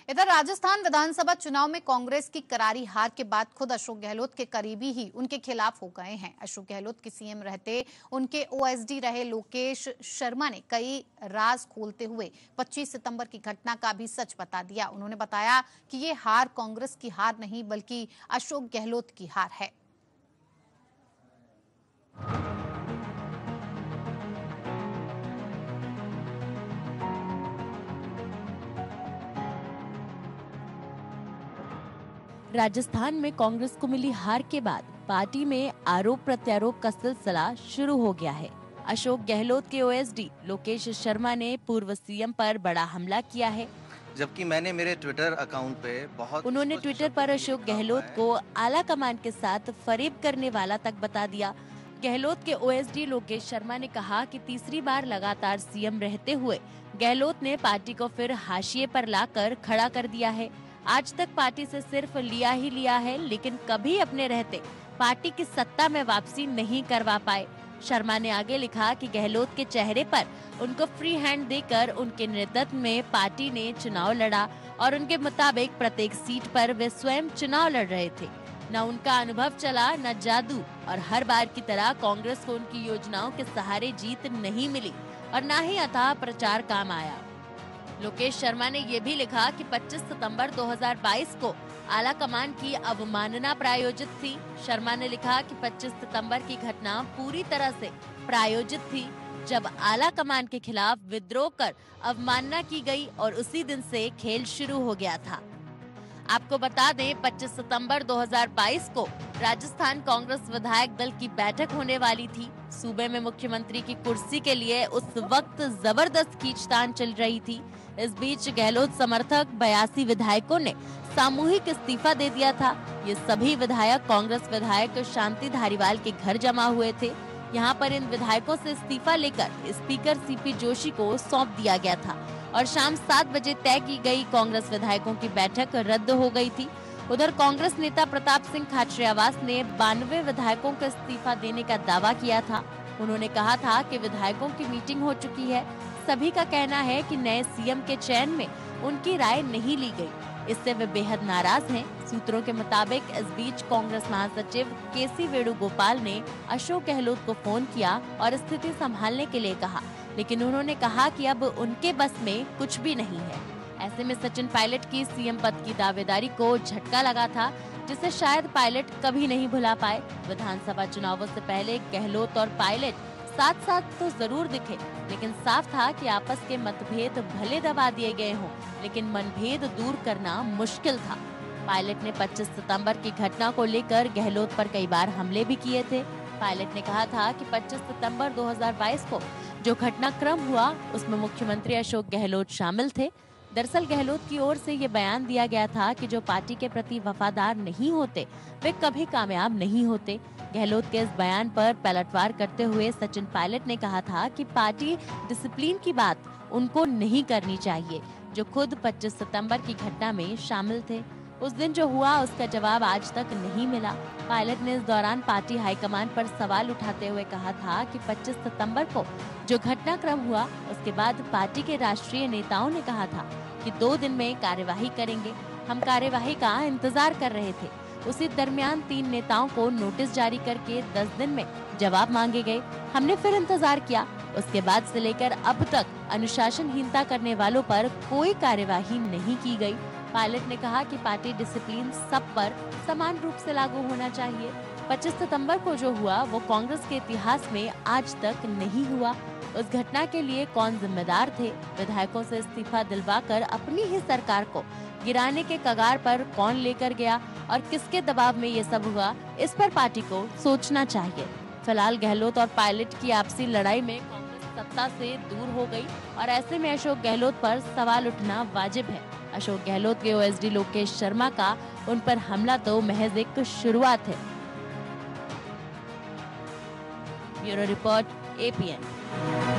इधर राजस्थान विधानसभा चुनाव में कांग्रेस की करारी हार के बाद खुद अशोक गहलोत के करीबी ही उनके खिलाफ हो गए हैं। अशोक गहलोत के सीएम रहते उनके ओएसडी रहे लोकेश शर्मा ने कई राज खोलते हुए 25 सितंबर की घटना का भी सच बता दिया। उन्होंने बताया कि ये हार कांग्रेस की हार नहीं बल्कि अशोक गहलोत की हार है। राजस्थान में कांग्रेस को मिली हार के बाद पार्टी में आरोप प्रत्यारोप का सिलसिला शुरू हो गया है। अशोक गहलोत के ओएसडी लोकेश शर्मा ने पूर्व सीएम पर बड़ा हमला किया है, जबकि मैंने मेरे ट्विटर अकाउंट पे उन्होंने ट्विटर पर अशोक गहलोत को आला कमान के साथ फरेब करने वाला तक बता दिया। गहलोत के ओएसडी लोकेश शर्मा ने कहा कि तीसरी बार लगातार सीएम रहते हुए गहलोत ने पार्टी को फिर हाशिए पर लाकर खड़ा कर दिया है। आज तक पार्टी से सिर्फ लिया ही लिया है, लेकिन कभी अपने रहते पार्टी की सत्ता में वापसी नहीं करवा पाए। शर्मा ने आगे लिखा कि गहलोत के चेहरे पर उनको फ्री हैंड देकर उनके नेतृत्व में पार्टी ने चुनाव लड़ा और उनके मुताबिक प्रत्येक सीट पर वे स्वयं चुनाव लड़ रहे थे। न उनका अनुभव चला, न जादू, और हर बार की तरह कांग्रेस को उनकी योजनाओं के सहारे जीत नहीं मिली और न ही अथाह प्रचार काम आया। लोकेश शर्मा ने ये भी लिखा कि 25 सितंबर 2022 को आला कमान की अवमानना प्रायोजित थी। शर्मा ने लिखा कि 25 सितंबर की घटना पूरी तरह से प्रायोजित थी, जब आला कमान के खिलाफ विद्रोह कर अवमानना की गई और उसी दिन से खेल शुरू हो गया था। आपको बता दें, 25 सितंबर 2022 को राजस्थान कांग्रेस विधायक दल की बैठक होने वाली थी। सूबे में मुख्यमंत्री की कुर्सी के लिए उस वक्त जबरदस्त खींचतान चल रही थी। इस बीच गहलोत समर्थक 82 विधायकों ने सामूहिक इस्तीफा दे दिया था। ये सभी विधायक कांग्रेस विधायक शांति धारीवाल के घर जमा हुए थे। यहाँ पर इन विधायकों से इस्तीफा लेकर स्पीकर सीपी जोशी को सौंप दिया गया था और शाम 7 बजे तय की गई कांग्रेस विधायकों की बैठक रद्द हो गई थी। उधर कांग्रेस नेता प्रताप सिंह खाचरियावास ने 92 विधायकों को इस्तीफा देने का दावा किया था। उन्होंने कहा था कि विधायकों की मीटिंग हो चुकी है। सभी का कहना है कि नए सीएम के चयन में उनकी राय नहीं ली गई, इससे वे बेहद नाराज हैं। सूत्रों के मुताबिक इस बीच कांग्रेस महासचिव केसी वेणुगोपाल ने अशोक गहलोत को फोन किया और स्थिति संभालने के लिए कहा, लेकिन उन्होंने कहा कि अब उनके बस में कुछ भी नहीं है। ऐसे में सचिन पायलट की सीएम पद की दावेदारी को झटका लगा था, जिसे शायद पायलट कभी नहीं भुला पाए। विधानसभा चुनावों से पहले गहलोत और पायलट साथ साथ तो जरूर दिखे, लेकिन साफ था कि आपस के मतभेद भले दबा दिए गए हों, लेकिन मनभेद दूर करना मुश्किल था। पायलट ने 25 सितंबर की घटना को लेकर गहलोत पर कई बार हमले भी किए थे। पायलट ने कहा था कि 25 सितंबर 2022 को जो घटनाक्रम हुआ उसमें मुख्यमंत्री अशोक गहलोत शामिल थे। दरअसल गहलोत की ओर से ये बयान दिया गया था कि जो पार्टी के प्रति वफादार नहीं होते वे कभी कामयाब नहीं होते। गहलोत के इस बयान पर पलटवार करते हुए सचिन पायलट ने कहा था कि पार्टी डिसिप्लिन की बात उनको नहीं करनी चाहिए, जो खुद 25 सितंबर की घटना में शामिल थे। उस दिन जो हुआ उसका जवाब आज तक नहीं मिला। पायलट ने इस दौरान पार्टी हाईकमान पर सवाल उठाते हुए कहा था कि 25 सितंबर को जो घटनाक्रम हुआ उसके बाद पार्टी के राष्ट्रीय नेताओं ने कहा था कि 2 दिन में कार्यवाही करेंगे। हम कार्यवाही का इंतजार कर रहे थे। उसी दरमियान 3 नेताओं को नोटिस जारी करके 10 दिन में जवाब मांगे गए। हमने फिर इंतजार किया। उसके बाद से लेकर अब तक अनुशासनहीनता करने वालों पर कोई कार्यवाही नहीं की गई। पायलट ने कहा कि पार्टी डिसिप्लिन सब पर समान रूप से लागू होना चाहिए। 25 सितंबर को जो हुआ वो कांग्रेस के इतिहास में आज तक नहीं हुआ। उस घटना के लिए कौन जिम्मेदार थे, विधायकों से इस्तीफा दिलवाकर अपनी ही सरकार को गिराने के कगार पर कौन लेकर गया और किसके दबाव में ये सब हुआ, इस पर पार्टी को सोचना चाहिए। फिलहाल गहलोत और पायलट की आपसी लड़ाई में कांग्रेस सत्ता से दूर हो गई और ऐसे में अशोक गहलोत पर सवाल उठना वाजिब है। अशोक गहलोत के ओएसडी लोकेश शर्मा का उन पर हमला तो महज एक शुरुआत है। Bureau report APN।